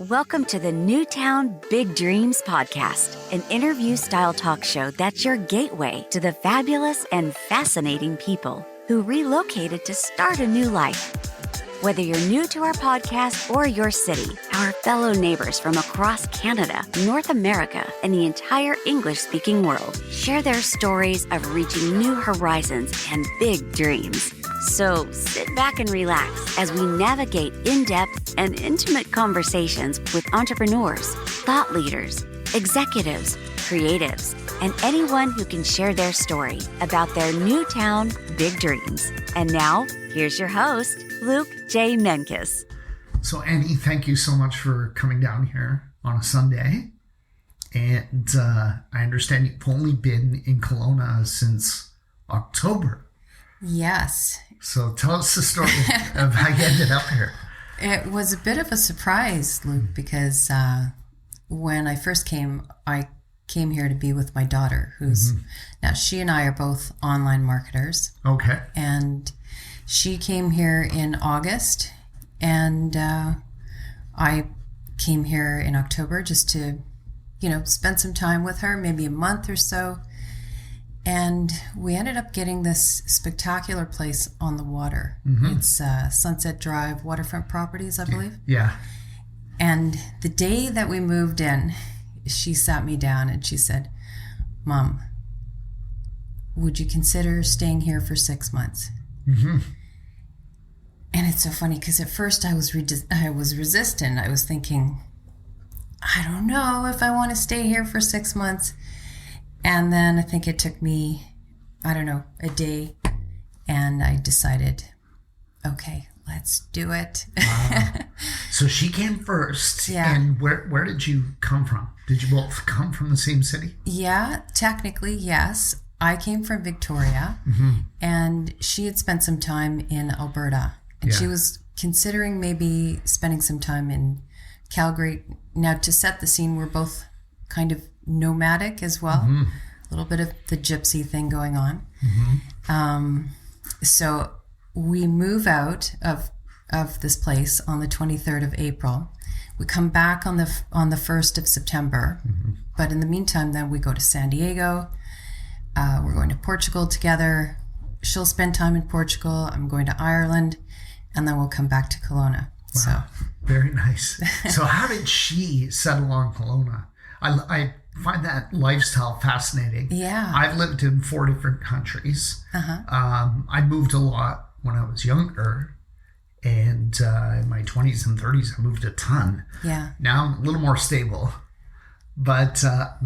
Welcome to the Newtown Big Dreams podcast, an interview-style talk show that's your gateway to the fabulous and fascinating people who relocated to start a new life. Whether you're new to our podcast or your city, our fellow neighbors from across Canada, North America, and the entire English-speaking world share their stories of reaching new horizons and big dreams. So sit back and relax as we navigate in-depth and intimate conversations with entrepreneurs, thought leaders, executives, creatives, and anyone who can share their story about their Newtown big dreams. And now, here's your host, Luke J. Menkes. So Annie, thank you so much for coming down here on a Sunday. And I understand you've only been in Kelowna since October. Yes. So tell us the story of how you ended up here. It was a bit of a surprise, Luke, because when I first came, I came here to be with my daughter, who's now she and I are both online marketers. Okay. And she came here in August, and I came here in October just to, spend some time with her, maybe a month or so. And we ended up getting this spectacular place on the water. It's Sunset Drive Waterfront Properties, I believe. Yeah. And the day that we moved in, she sat me down and she said, "Mom, would you consider staying here for 6 months?" And it's so funny because at first I was resistant. I was thinking, I don't know if I want to stay here for 6 months. And then I think it took me, a day, and I decided, okay, let's do it. Wow. So she came first. Yeah. And where did you come from? Did you both come from the same city? Yeah, technically, yes. I came from Victoria, and she had spent some time in Alberta. And she was considering maybe spending some time in Calgary. Now, to set the scene, we're both kind of nomadic as well. A little bit of the gypsy thing going on. So we move out of this place on the 23rd of April. We come back on the 1st of September. But in the meantime, then we go to San Diego. We're going to Portugal together. She'll spend time in Portugal. I'm going to Ireland. And then we'll come back to Kelowna. Wow. So Very nice. So how did she settle on Kelowna? I find that lifestyle fascinating. Yeah. I've lived in 4 different countries. I moved a lot when I was younger. And in my 20s and 30s, I moved a ton. Yeah. Now I'm a little more stable. But a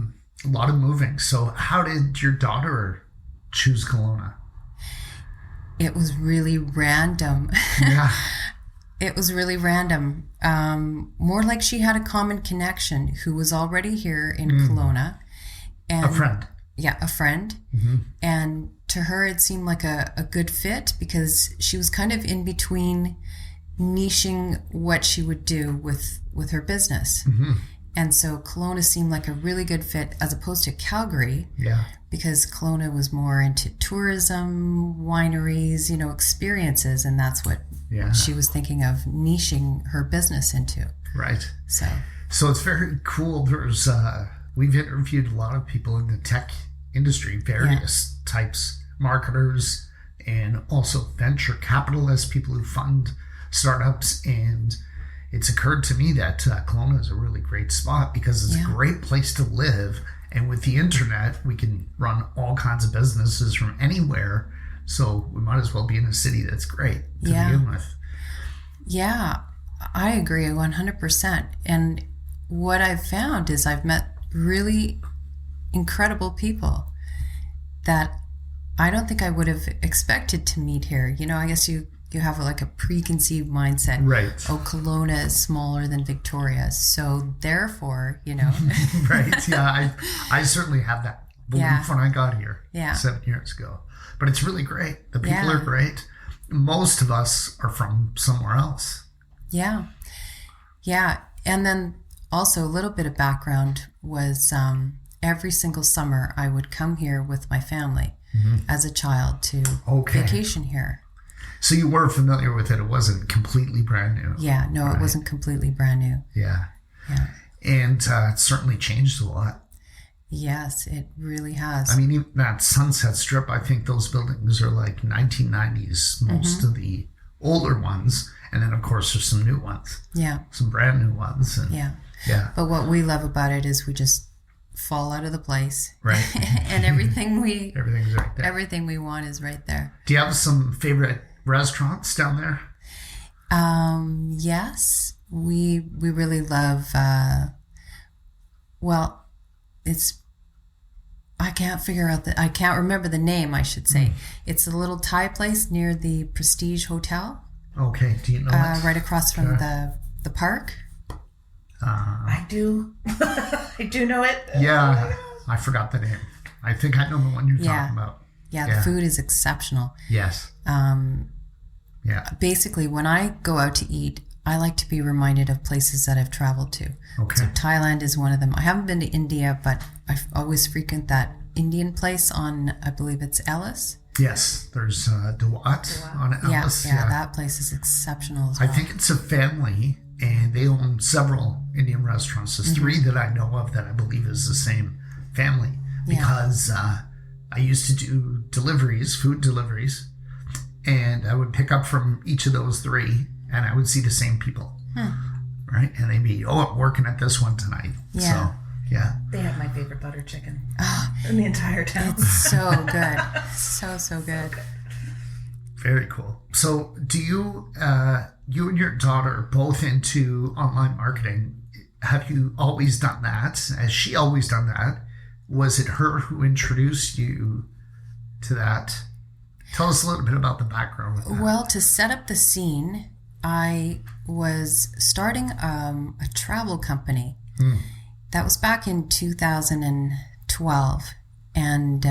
lot of moving. So how did your daughter choose Kelowna? It was really random. Yeah. It was really random. More like she had a common connection who was already here in Kelowna. And A friend. Yeah, a friend. And to her, it seemed like a good fit because she was kind of in between niching what she would do with her business. And so Kelowna seemed like a really good fit as opposed to Calgary. Yeah. Because Kelowna was more into tourism, wineries, experiences. And that's what she was thinking of niching her business into. Right. So it's very cool. There's we've interviewed a lot of people in the tech industry, various types, marketers, and also venture capitalists, people who fund startups. And it's occurred to me that Kelowna is a really great spot because it's a great place to live. And with the internet, we can run all kinds of businesses from anywhere. So we might as well be in a city that's great to begin with. Yeah, I agree 100%. And what I've found is I've met really incredible people that I don't think I would have expected to meet here. I guess you have like a preconceived mindset. Right. Oh, Kelowna is smaller than Victoria. So therefore, Right. Yeah, I certainly have that belief when I got here 7 years ago. But it's really great. The people are great. Most of us are from somewhere else. Yeah. Yeah. And then also a little bit of background was every single summer I would come here with my family as a child to vacation here. So you were familiar with it. It wasn't completely brand new. Yeah, no, right? It wasn't completely brand new. Yeah. Yeah. And it certainly changed a lot. Yes, it really has. I mean, even that Sunset Strip, I think those buildings are like 1990s, most of the older ones. And then, of course, there's some new ones. Yeah. Some brand new ones. And, Yeah. Yeah. But what we love about it is we just fall out of the place. Right. And everything's right there. everything we want is right there. Do you have some favorite restaurants down there? Yes. We really love, I can't remember the name, I should say. It's a little Thai place near the Prestige Hotel. Okay. Do you know it? Right across from the park. I do. I do know it. Yeah. I forgot the name. I think I know the one you're talking about. Yeah, the food is exceptional. Yes. Yeah. Basically, when I go out to eat, I like to be reminded of places that I've traveled to. Okay. So Thailand is one of them. I haven't been to India, but I always frequent that Indian place on, I believe it's Ellis. Yes. There's Dewat on Ellis. Yeah, that place is exceptional as well. I think it's a family, and they own several Indian restaurants. There's three that I know of that I believe is the same family, because I used to do food deliveries, and I would pick up from each of those three, and I would see the same people, right? And they'd be, I'm working at this one tonight. Yeah. So, yeah. They have my favorite butter chicken in the entire town. It's so good. So good. Very cool. So do you, you and your daughter both into online marketing, have you always done that? Has she always done that? Was it her who introduced you to that? Tell us a little bit about the background with that. Well, to set up the scene, I was starting a travel company. That was back in 2012. And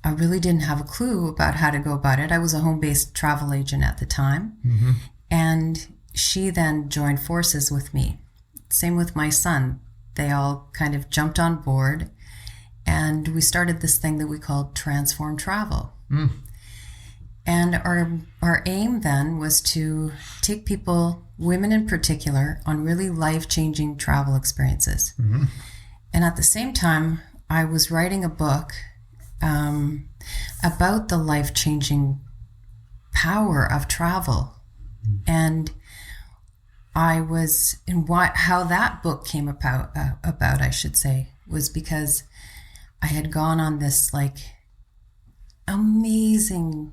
I really didn't have a clue about how to go about it. I was a home-based travel agent at the time. And she then joined forces with me. Same with my son. They all kind of jumped on board. And we started this thing that we called Transform Travel. And our aim then was to take people, women in particular, on really life-changing travel experiences. And at the same time, I was writing a book about the life-changing power of travel. And I was, and how that book came about, I should say, was because I had gone on this like amazing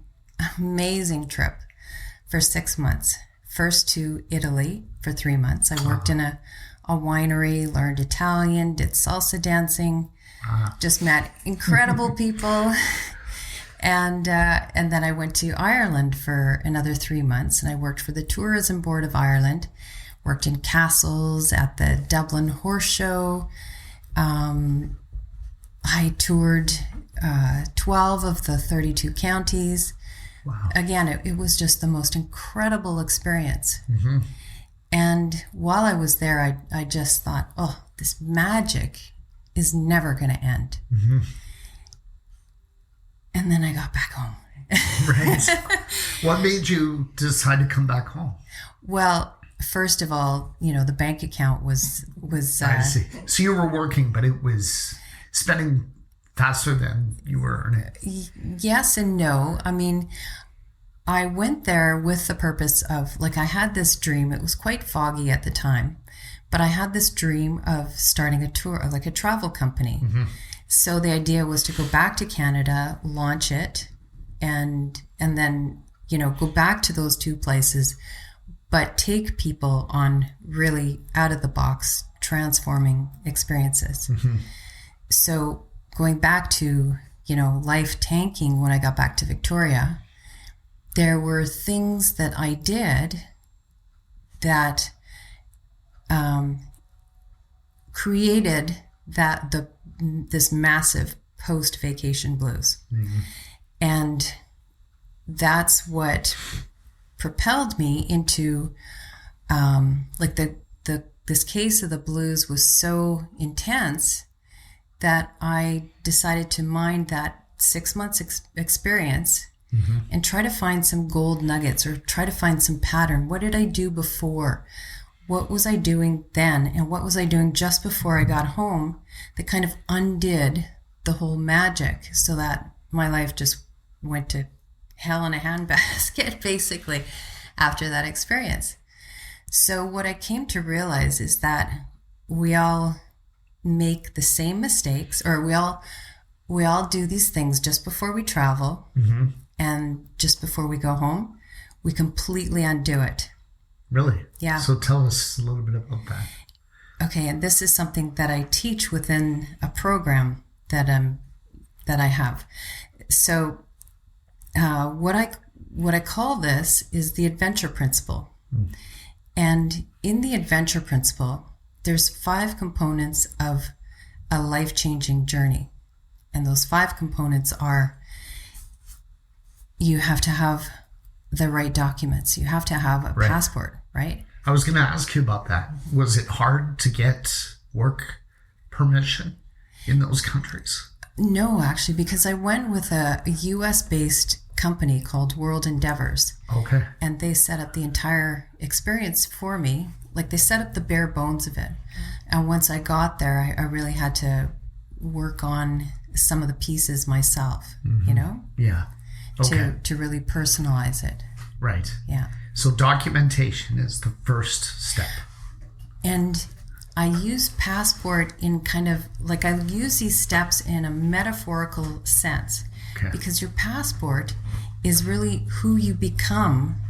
trip for 6 months. First to Italy for 3 months. I worked in a winery, learned Italian, did salsa dancing, just met incredible people. And then I went to Ireland for another 3 months, and I worked for the Tourism Board of Ireland, worked in castles, at the Dublin Horse Show. I toured 12 of the 32 counties. Wow. Again, it was just the most incredible experience. And while I was there, I just thought, this magic is never going to end. And then I got back home. Right. What made you decide to come back home? Well, first of all, the bank account was I see. So you were working, but it was spending faster than you were earning. Yes and no. I mean, I went there with the purpose of, I had this dream. It was quite foggy at the time, but I had this dream of starting a tour, like a travel company. So the idea was to go back to Canada, launch it, and then, go back to those two places, but take people on really out of the box, transforming experiences. So going back to, life tanking when I got back to Victoria, there were things that I did that created this massive post-vacation blues. And that's what propelled me into this case of the blues was so intense that I decided to mine that 6 months experience and try to find some gold nuggets or try to find some pattern. What did I do before? What was I doing then? And what was I doing just before I got home that kind of undid the whole magic so that my life just went to hell in a handbasket, basically, after that experience. So what I came to realize is that we all make the same mistakes, or we all do these things just before we travel, and just before we go home, we completely undo it. Really? Yeah. So tell us a little bit about that. Okay, and this is something that I teach within a program that I have. So what I call this is the adventure principle. And in the adventure principle, there's 5 components of a life-changing journey. And those 5 components are: you have to have the right documents. You have to have a passport, right? I was going to ask you about that. Was it hard to get work permission in those countries? No, actually, because I went with a US-based company called World Endeavors. Okay. And they set up the entire experience for me. Like, they set up the bare bones of it. And once I got there, I really had to work on some of the pieces myself, you know? Yeah. Okay. To really personalize it. Right. Yeah. So documentation is the first step. And I use passport in kind of, like, I use these steps in a metaphorical sense. Okay. Because your passport is really who you become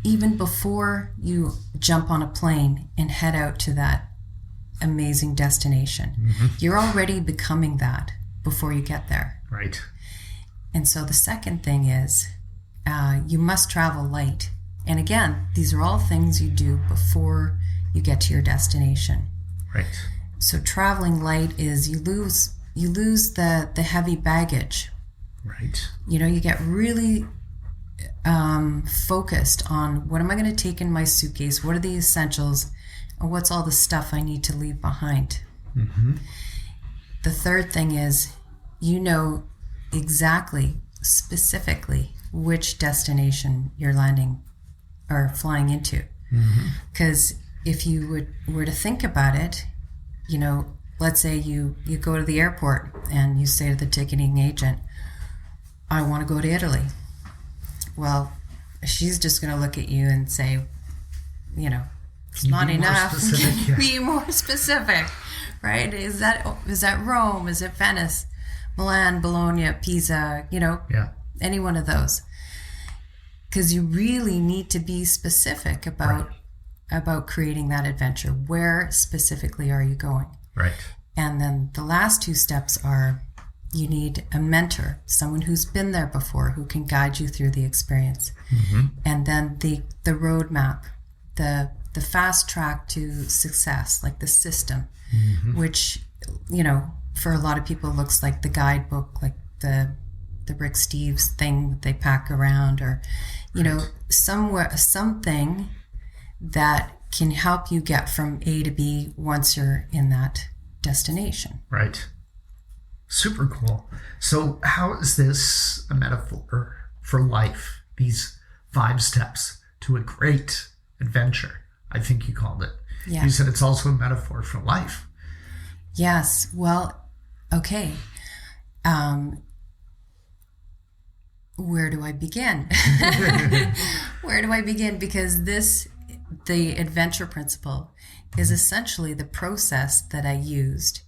even before you jump on a plane and head out to that amazing destination. You're already becoming that before you get there. Right. And so the second thing is you must travel light. And again, these are all things you do before you get to your destination. Right. So traveling light is you lose the heavy baggage. Right. You know, you get really focused on what am I going to take in my suitcase? What are the essentials? And what's all the stuff I need to leave behind? The third thing is you know exactly, specifically, which destination you're landing or flying into. Because if you were to think about it, you know, let's say you go to the airport and you say to the ticketing agent, I want to go to Italy. Well, she's just going to look at you and say, you know, it's not enough. Be more specific, right? Is that Rome? Is it Venice, Milan, Bologna, Pisa? You know, any one of those. Because you really need to be specific about creating that adventure. Where specifically are you going? Right. And then the last 2 steps are you need a mentor, someone who's been there before, who can guide you through the experience. And then the roadmap, the fast track to success, like the system, which, you know, for a lot of people looks like the guidebook, like the Rick Steves thing that they pack around, or, you know, something that can help you get from A to B once you're in that destination. Right. Super cool. So how is this a metaphor for life? These 5 steps to a great adventure, I think you called it. Yeah. You said it's also a metaphor for life. Yes. Well, okay. Where do I begin? Where do I begin? Because the adventure principle is essentially the process that I used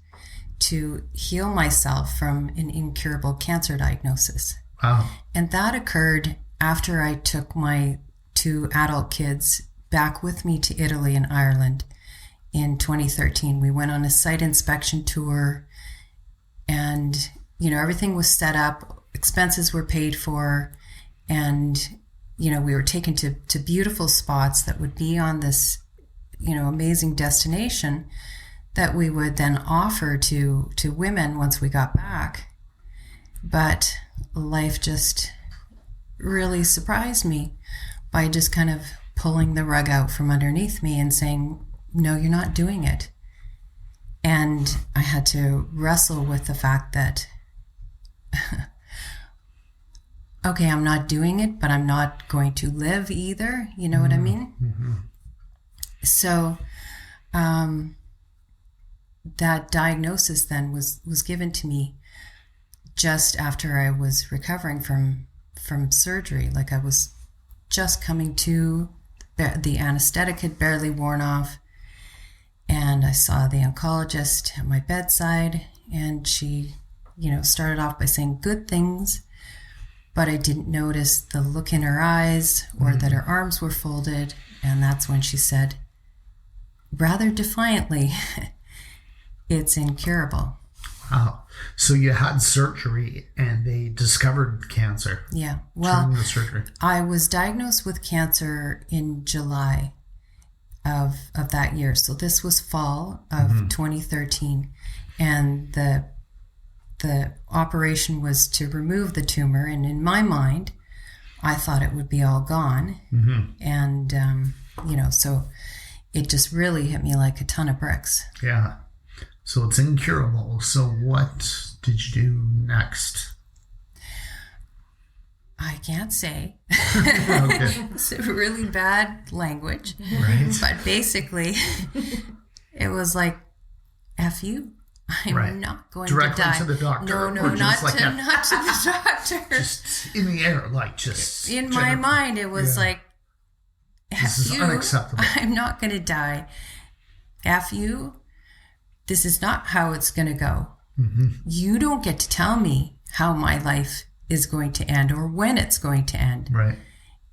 to heal myself from an incurable cancer diagnosis. Wow. And that occurred after I took my 2 adult kids back with me to Italy and Ireland in 2013. We went on a site inspection tour, and, you know, everything was set up, expenses were paid for, and, you know, we were taken to beautiful spots that would be on this, you know, amazing destination that we would then offer to women once we got back. But life just really surprised me by just kind of pulling the rug out from underneath me and saying, no, you're not doing it. And I had to wrestle with the fact that okay, I'm not doing it, but I'm not going to live either. You know what I mean? Mm-hmm. So that diagnosis then was given to me just after I was recovering from surgery. Like I was just coming to, the anesthetic had barely worn off, and I saw the oncologist at my bedside, and she, started off by saying good things, but I didn't notice the look in her eyes or that her arms were folded. And that's when she said, rather defiantly, it's incurable. Wow. So you had surgery and they discovered cancer. Yeah. Well, during the surgery. I was diagnosed with cancer in July of that year. So this was fall of 2013. And the operation was to remove the tumor. And in my mind, I thought it would be all gone. And, so it just really hit me like a ton of bricks. Yeah. So it's incurable. So what did you do next? I can't say. Okay. It's really bad language. Right. But basically, it was like, F you. I'm not going directly to die. To the doctor. No, not to the doctor. Just in the air, like just. In my mind, it was like, this is unacceptable. I'm not going to die. F you. This is not how it's going to go. You don't get to tell me how my life is going to end or when it's going to end. Right.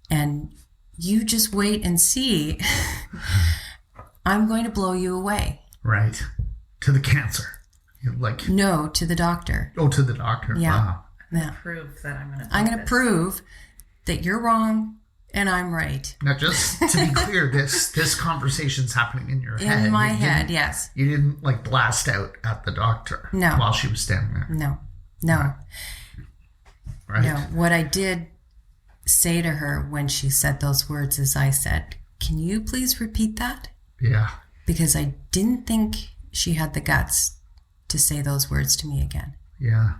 And you just wait and see. I'm going to blow you away. Right. To the cancer. No, to the doctor. Oh, to the doctor. Yeah. Wow. Yeah. Prove that I'm going to prove that you're wrong and I'm right. Now, just to be clear, this conversation's happening in your head. In my head, yes. You didn't blast out at the doctor. No. While she was standing there. No. Right. No. What I did say to her when she said those words is I said, can you please repeat that? Yeah. Because I didn't think she had the guts to say those words to me again. Yeah.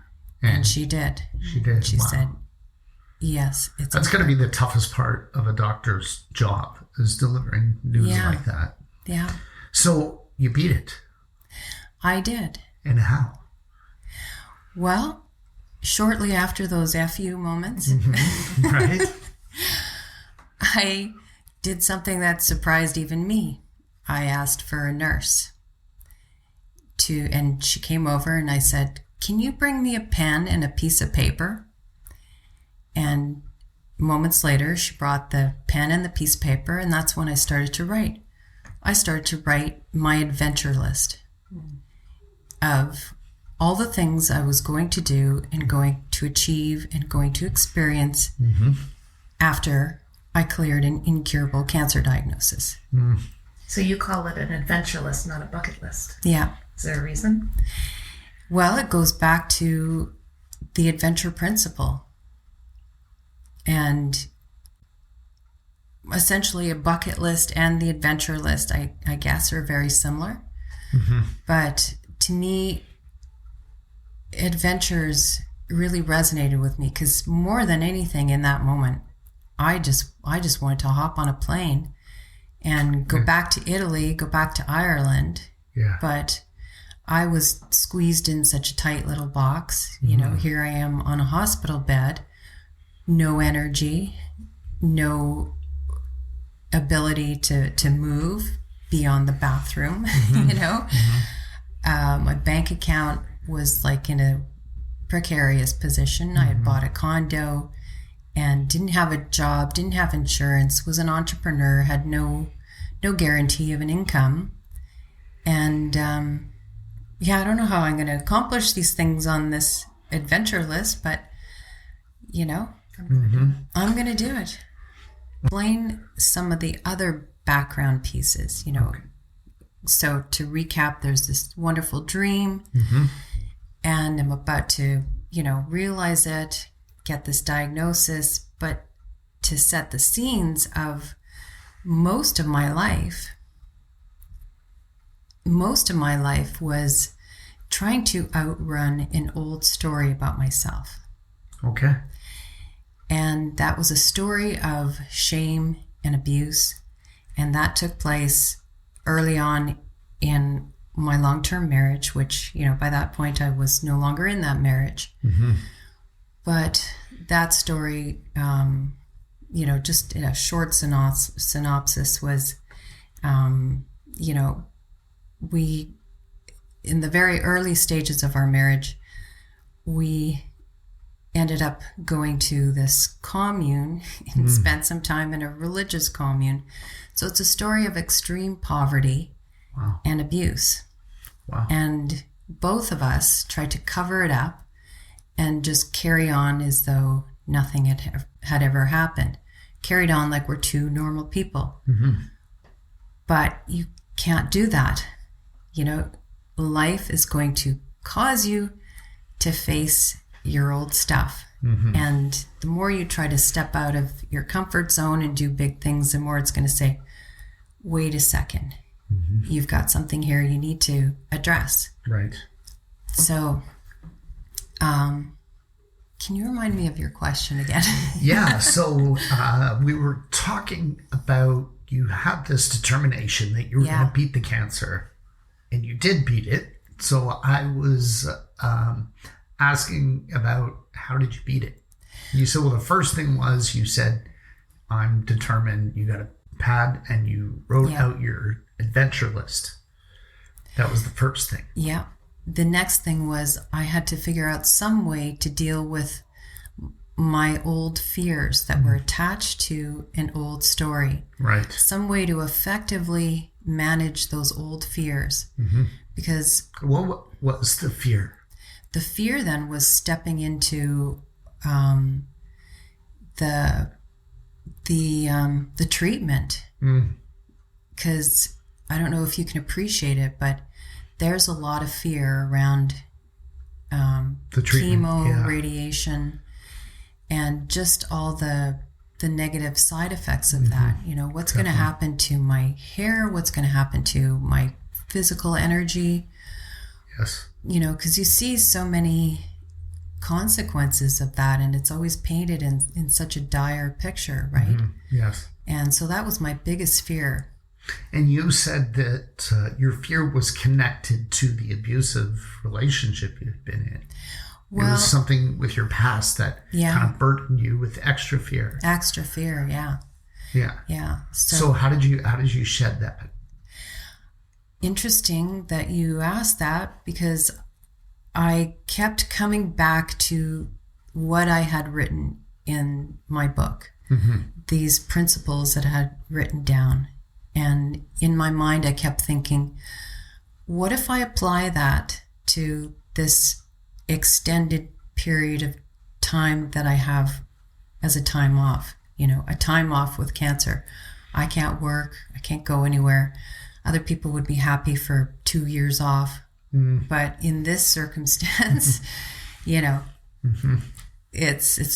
And she did. She did. She said, yes. That's going to be the toughest part of a doctor's job, is delivering news like that. Yeah. So you beat it. I did. And how? Well, shortly after those FU moments, Right. I did something that surprised even me. I asked for a nurse and she came over and I said, can you bring me a pen and a piece of paper? And moments later, she brought the pen and the piece of paper, and that's when I started to write. I started to write my adventure list of all the things I was going to do and going to achieve and going to experience after I cleared an incurable cancer diagnosis. So you call it an adventure list, not a bucket list. Yeah. Is there a reason? Well, it goes back to the adventure principle. And essentially a bucket list and the adventure list, I guess, are very similar. But to me, adventures really resonated with me because more than anything in that moment, I just wanted to hop on a plane and go back to Italy, go back to Ireland. Yeah. But I was squeezed in such a tight little box. You know, here I am on a hospital bed, no energy, no ability to move beyond the bathroom, My bank account was like in a precarious position. I had bought a condo and didn't have a job, didn't have insurance, was an entrepreneur, had no guarantee of an income. And I don't know how I'm going to accomplish these things on this adventure list, but, I'm going to do it. Explain some of the other background pieces, So to recap, there's this wonderful dream and I'm about to, realize it, get this diagnosis, but to set the scenes of most of my life was trying to outrun an old story about myself. Okay. And that was a story of shame and abuse. And that took place early on in my long-term marriage, which, by that point I was no longer in that marriage. Mm-hmm. But that story, just in a short synopsis was, we, in the very early stages of our marriage, we ended up going to this commune and spent some time in a religious commune. So it's a story of extreme poverty and abuse. Wow. And both of us tried to cover it up and just carry on as though nothing had ever happened. Carried on like we're two normal people. Mm-hmm. But you can't do that. Life is going to cause you to face your old stuff. Mm-hmm. And the more you try to step out of your comfort zone and do big things, the more it's going to say, wait a second, you've got something here you need to address. Right. So, can you remind me of your question again? Yeah. So we were talking about you had this determination that you were going to beat the cancer, and you did beat it. So I was asking about how did you beat it? You said, well, the first thing was you said, I'm determined. You got a pad and you wrote out your adventure list. That was the first thing. Yeah. The next thing was I had to figure out some way to deal with my old fears that were attached to an old story. Right. Some way to effectively manage those old fears. Mm-hmm. Because what was the fear? The fear then was stepping into the treatment. Because I don't know if you can appreciate it, but there's a lot of fear around the treatment, chemo, radiation, and just all the negative side effects of that. What's going to happen to my hair? What's going to happen to my physical energy? Yes. Because you see so many consequences of that, and it's always painted in such a dire picture, right? Mm-hmm. Yes. And so that was my biggest fear. And you said that your fear was connected to the abusive relationship you'd been in. Well, it was something with your past that kind of burdened you with extra fear. Extra fear, yeah. Yeah. Yeah. So how did you shed that? Interesting that you asked that, because I kept coming back to what I had written in my book, these principles that I had written down. And in my mind, I kept thinking, what if I apply that to this extended period of time that I have as a time off, a time off with cancer? I can't work. I can't go anywhere. Other people would be happy for 2 years off. But in this circumstance, it's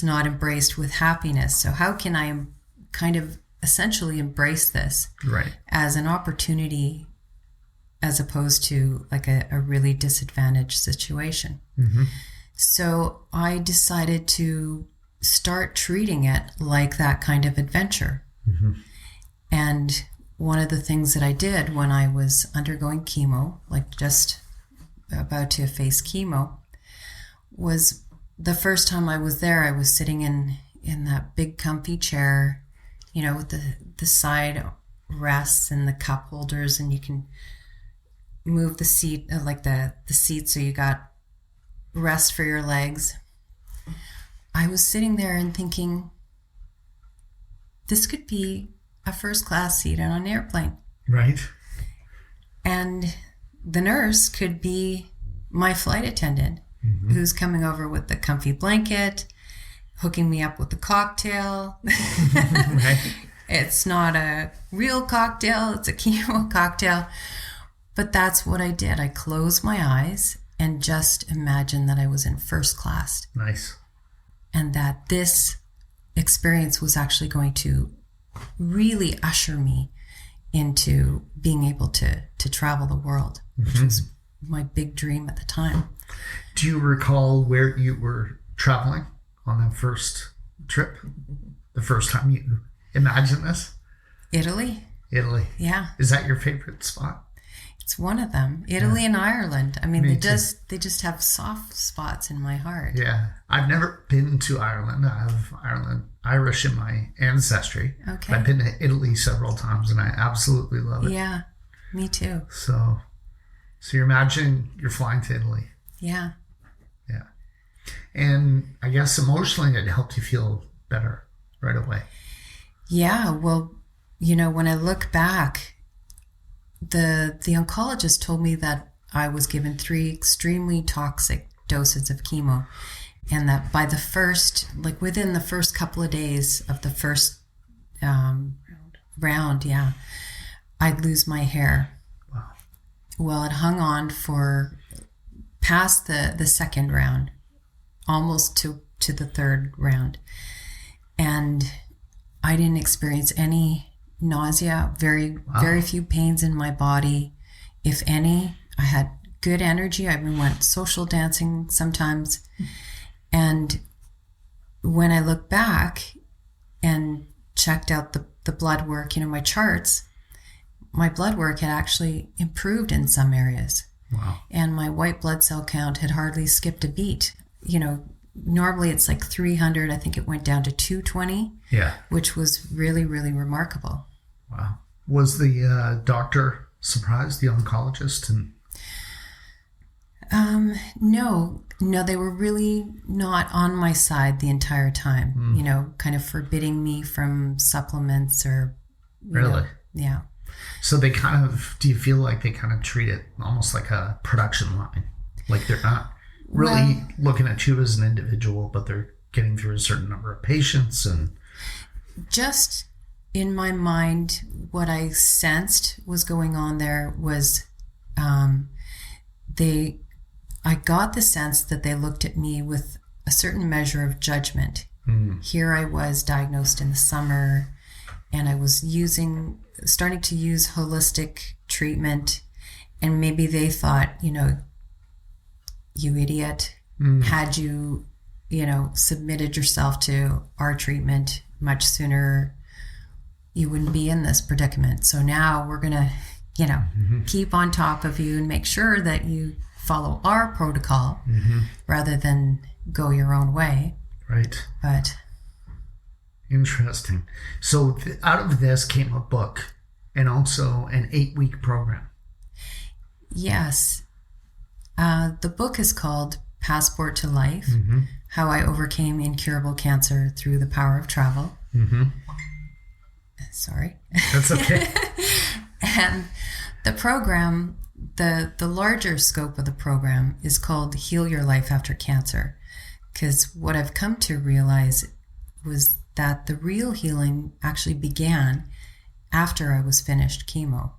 not embraced with happiness. So how can I kind of essentially embrace this as an opportunity as opposed to like a really disadvantaged situation? So I decided to start treating it like that kind of adventure. And one of the things that I did when I was undergoing chemo, like just about to face chemo, was the first time I was there, I was sitting in that big comfy chair, with the side rests and the cup holders, and you can move the seat, like the seat, so you got rest for your legs. I was sitting there and thinking, this could be a first class seat on an airplane. Right. And the nurse could be my flight attendant, who's coming over with the comfy blanket, hooking me up with the cocktail. Right. It's not a real cocktail, it's a chemo cocktail. But that's what I did. I closed my eyes and just imagined that I was in first class. Nice. And that this experience was actually going to really usher me into being able to travel the world, which was my big dream at the time. Do you recall where you were traveling on that first trip? The first time you imagined this? Italy. Italy. Yeah. Is that your favorite spot? It's one of them. Italy and Ireland. I mean, Me they just have soft spots in my heart. Yeah. I've never been to Ireland. I have Irish in my ancestry. Okay. But I've been to Italy several times and I absolutely love it. Yeah, me too. So you're imagining you're flying to Italy. Yeah. Yeah. And I guess emotionally it helped you feel better right away. Yeah. Well, when I look back, the oncologist told me that I was given 3 extremely toxic doses of chemo, and that by the first, within the first couple of days of the first round, I'd lose my hair. Wow. Well, it hung on for past the second round, almost to the third round, and I didn't experience any nausea, very few pains in my body, if any. I had good energy. I even went social dancing sometimes. And when I look back and checked out the blood work, my charts, my blood work had actually improved in some areas. Wow. And my white blood cell count had hardly skipped a beat. Normally it's like 300. I think it went down to 220. Yeah. Which was really, really remarkable. Wow. Was the doctor surprised, the oncologist? No, they were really not on my side the entire time, kind of forbidding me from supplements or... Really? Yeah. So they do you feel like they kind of treat it almost like a production line? Like they're not really looking at you as an individual, but they're getting through a certain number of patients and... Just... in my mind, what I sensed was going on there was I got the sense that they looked at me with a certain measure of judgment. Here I was diagnosed in the summer, and I was starting to use holistic treatment, and maybe they thought, you idiot, had you, submitted yourself to our treatment much sooner, you wouldn't be in this predicament. So now we're going to, keep on top of you and make sure that you follow our protocol rather than go your own way. Right. But. Interesting. So out of this came a book and also an 8-week program. Yes. The book is called Passport to Life, How I Overcame Incurable Cancer Through the Power of Travel. Sorry. That's okay. And the program, the larger scope of the program is called Heal Your Life After Cancer. Because what I've come to realize was that the real healing actually began after I was finished chemo.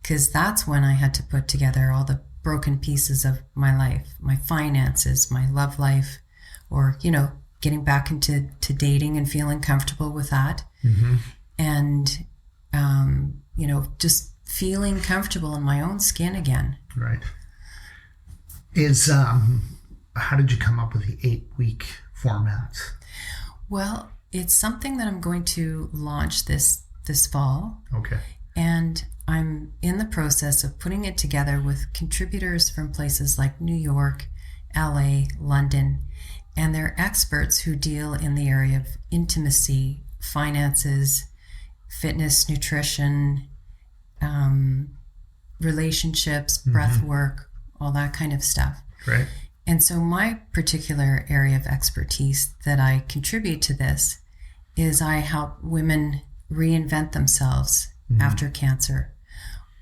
Because that's when I had to put together all the broken pieces of my life, my finances, my love life, or, getting back into dating and feeling comfortable with that. And, just feeling comfortable in my own skin again. Right. How did you come up with the 8-week format? Well, it's something that I'm going to launch this fall. Okay. And I'm in the process of putting it together with contributors from places like New York, LA, London, and they're experts who deal in the area of intimacy, finances, fitness, nutrition, relationships, breath work, all that kind of stuff. Right. And so my particular area of expertise that I contribute to this is I help women reinvent themselves after cancer,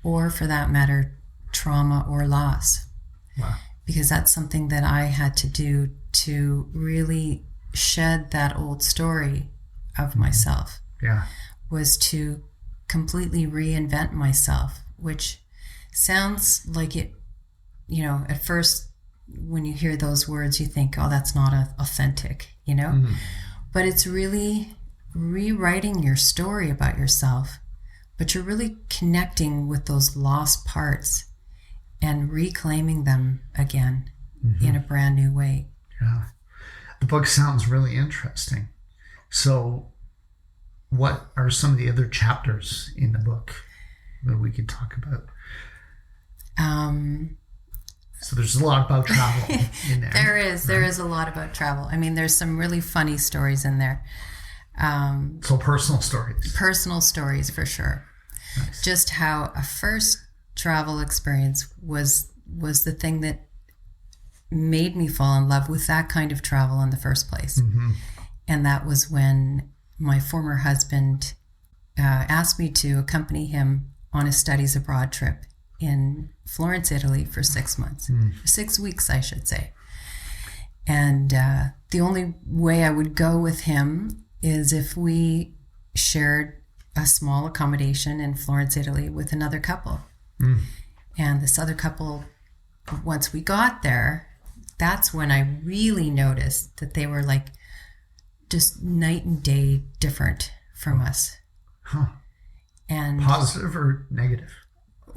or for that matter, trauma or loss. Wow. Because that's something that I had to do to really shed that old story of myself. Yeah. Was to completely reinvent myself, which sounds like it, at first when you hear those words, you think, oh, that's not authentic, But it's really rewriting your story about yourself, but you're really connecting with those lost parts and reclaiming them again in a brand new way. Yeah. The book sounds really interesting. So what are some of the other chapters in the book that we could talk about? So there's a lot about travel in there. There is a lot about travel. I mean, there's some really funny stories in there. So personal stories. Personal stories for sure. Nice. Just how a first travel experience was the thing that made me fall in love with that kind of travel in the first place. Mm-hmm. And that was when my former husband asked me to accompany him on a studies abroad trip in Florence, Italy for 6 months. 6 weeks, I should say. And the only way I would go with him is if we shared a small accommodation in Florence, Italy with another couple. And this other couple, once we got there, that's when I really noticed that they were like just night and day different from us. Huh. And Positive or negative?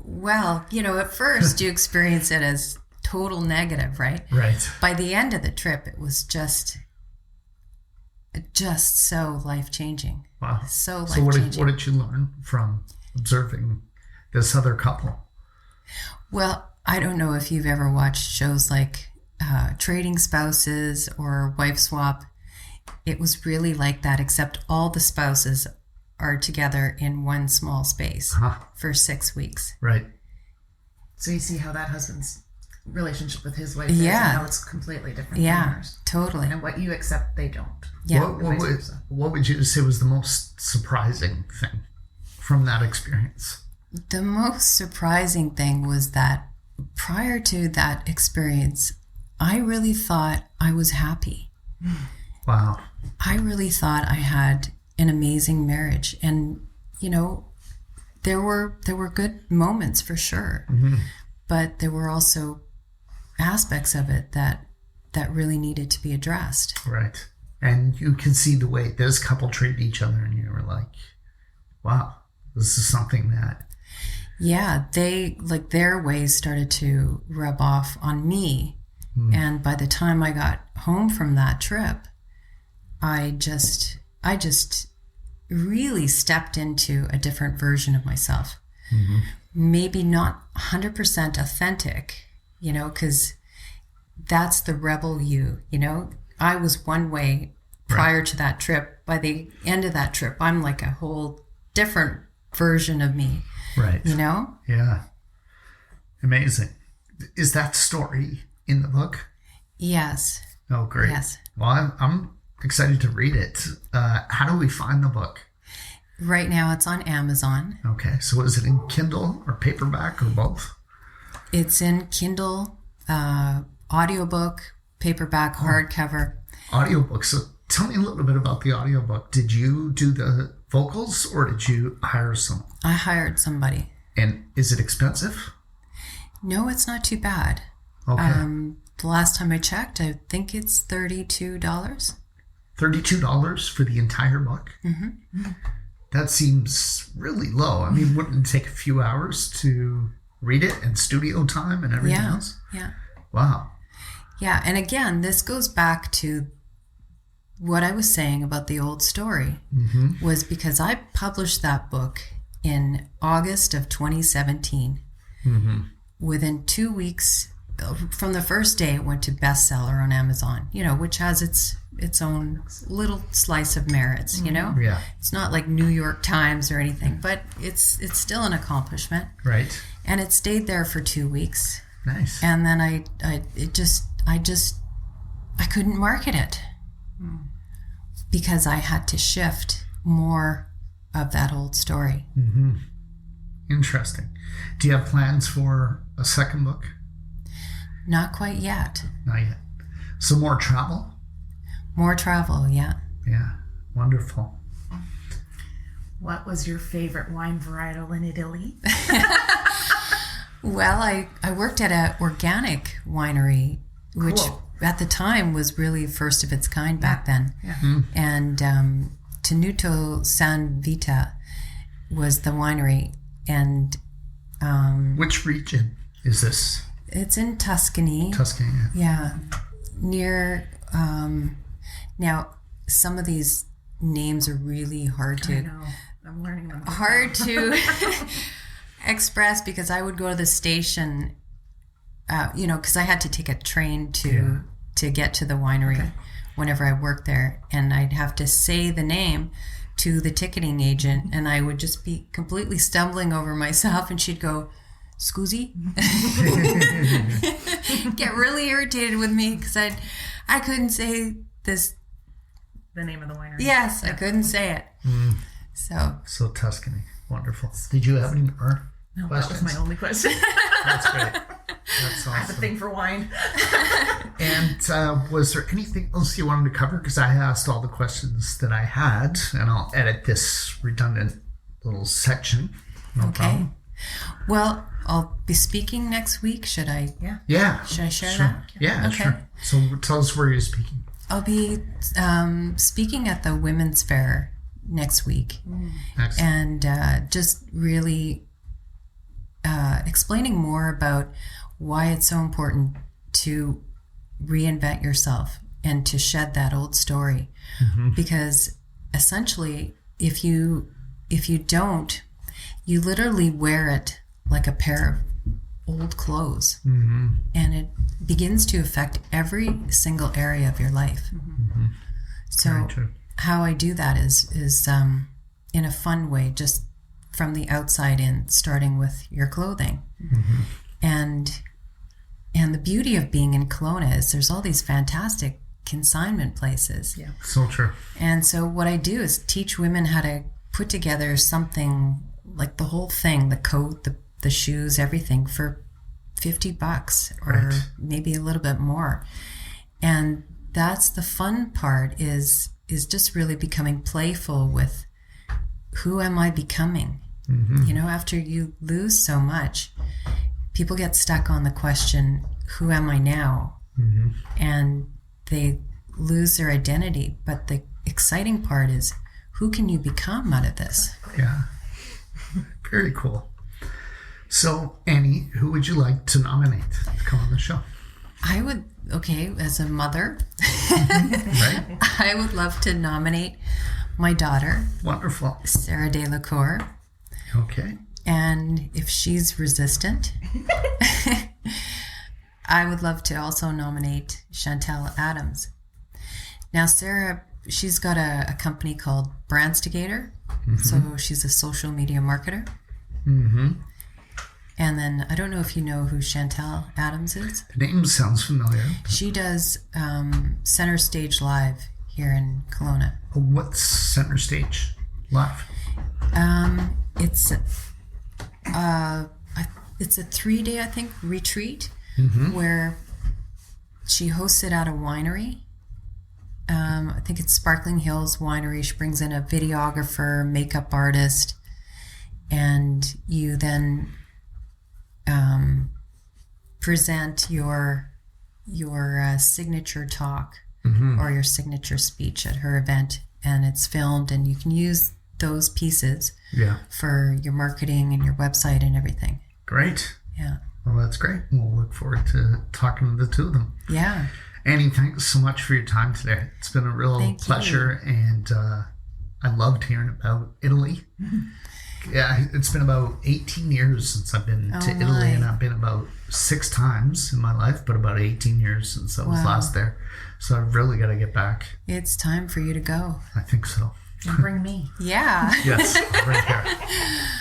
well, at first you experience it as total negative, right? Right. By the end of the trip, it was just so life-changing. Wow. So So life-changing. what did you learn from observing this other couple? Well, I don't know if you've ever watched shows like Trading Spouses or Wife Swap. It was really like that, except all the spouses are together in one small space for 6 weeks. Right. So you see how that husband's relationship with his wife is, Yeah. and how it's completely different from Yeah, yours. totally. And what you accept, they don't. Yeah. What would you say was the most surprising thing from that experience? The most surprising thing was that prior to that experience, I really thought I was happy. Wow. I really thought I had an amazing marriage. And, there were good moments for sure. But there were also aspects of it that really needed to be addressed. Right. And you can see the way this couple treated each other, and you were like, wow, this is something that... Yeah, their ways started to rub off on me. And by the time I got home from that trip, I just really stepped into a different version of myself. Maybe not 100% authentic, because that's the rebel you, I was one way prior to that trip. By the end of that trip, I'm like a whole different version of me. Right. Yeah. Amazing. Is that story in the book? Yes. Oh, great. Yes. Well, I'm excited to read it. How do we find the book? Right now it's on Amazon. Okay. So is it in Kindle or paperback or both? It's in Kindle, audiobook, paperback, hardcover. Audiobook. So tell me a little bit about the audiobook. Did you do the vocals or did you hire someone? I hired somebody. And is it expensive? No, it's not too bad. Okay. The last time I checked, I think it's $32. $32 for the entire book? That seems really low. I mean, wouldn't it take a few hours to read it and studio time and everything else? Yeah. Wow. Yeah, and again, this goes back to what I was saying about the old story, was because I published that book in August of 2017. Within 2 weeks, from the first day, it went to bestseller on Amazon, which has its own little slice of merits, Yeah. It's not like New York Times or anything, but it's still an accomplishment. Right. And it stayed there for 2 weeks. Nice. And then I couldn't market it because I had to shift more of that old story. Interesting. Do you have plans for a second book? Not quite yet. Not yet. So more travel? More travel, yeah. Yeah. Wonderful. What was your favorite wine varietal in Italy? Well, I worked at an organic winery, which at the time was really first of its kind back then. Yeah. And Tenuto San Vita was the winery. And Which region is this? it's in Tuscany. Tuscany. Yeah. Near Now, some of these names are really hard I to know. I'm learning them. express, because I would go to the station, because I had to take a train to get to the winery whenever I worked there, and I'd have to say the name to the ticketing agent, and I would just be completely stumbling over myself, and she'd go, "Scusi?" Get really irritated with me because I couldn't say this. The name of the winery. Yes, I couldn't say it. So Tuscany. Wonderful. Did you have any more No, questions? that was my only question. That's great. That's I have a awesome. thing for wine. And was there anything else you wanted to cover? Because I asked all the questions that I had, and I'll edit this redundant little section. No problem. Well, I'll be speaking next week. Should I? Yeah. Should I share Sure. that? Yeah, Okay. sure. So tell us where you're speaking. I'll be speaking at the Women's Fair next week, Excellent. and just really explaining more about why it's so important to reinvent yourself and to shed that old story. Because essentially, if you don't, you literally wear it like a pair of old clothes, and it begins to affect every single area of your life. So Very true. how I do that is in a fun way, just from the outside in, starting with your clothing. And the beauty of being in Kelowna is there's all these fantastic consignment places. Yeah. So true. And so what I do is teach women how to put together something like the whole thing, the coat, the shoes, everything, for $50 or Right. maybe a little bit more. And that's the fun part, is just really becoming playful with who am I becoming? After you lose so much, people get stuck on the question, who am I now? And they lose their identity. But the exciting part is, who can you become out of this? Yeah. Very cool. So, Annie, who would you like to nominate to come on the show? I would, as a mother, Right? I would love to nominate my daughter, Wonderful. Sarah Delacour. Okay. And if she's resistant, I would love to also nominate Chantel Adams. Now, Sarah, she's got a company called Brandstigator. So she's a social media marketer. And then I don't know if you know who Chantel Adams is. The name sounds familiar. She does Center Stage Live here in Kelowna. What's Center Stage Live? It's a 3-day, I think, retreat where she hosts it at a winery. I think it's Sparkling Hills Winery. She brings in a videographer, makeup artist, and you then present your signature talk or your signature speech at her event, and it's filmed, and you can use those pieces for your marketing and your website and everything. Great. Yeah. Well, that's great. We'll look forward to talking to the two of them. Yeah. Annie, thanks so much for your time today. It's been a real Thank you. pleasure, and I loved hearing about Italy. Yeah, it's been about 18 years since I've been to Italy, my. and I've been about 6 times in my life, but about 18 years since I was last there. So I've really got to get back. It's time for you to go. I think so. And bring me. Yeah. Yes, right here.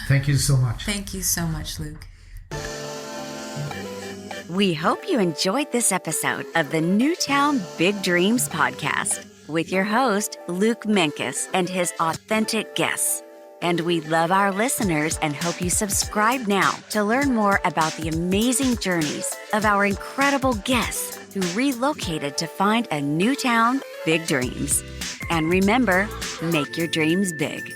Thank you so much. Thank you so much, Luke. We hope you enjoyed this episode of the Newtown Big Dreams podcast with your host, Luke Menkes, and his authentic guests. And we love our listeners and hope you subscribe now to learn more about the amazing journeys of our incredible guests who relocated to find a new town, big dreams. And remember, make your dreams big.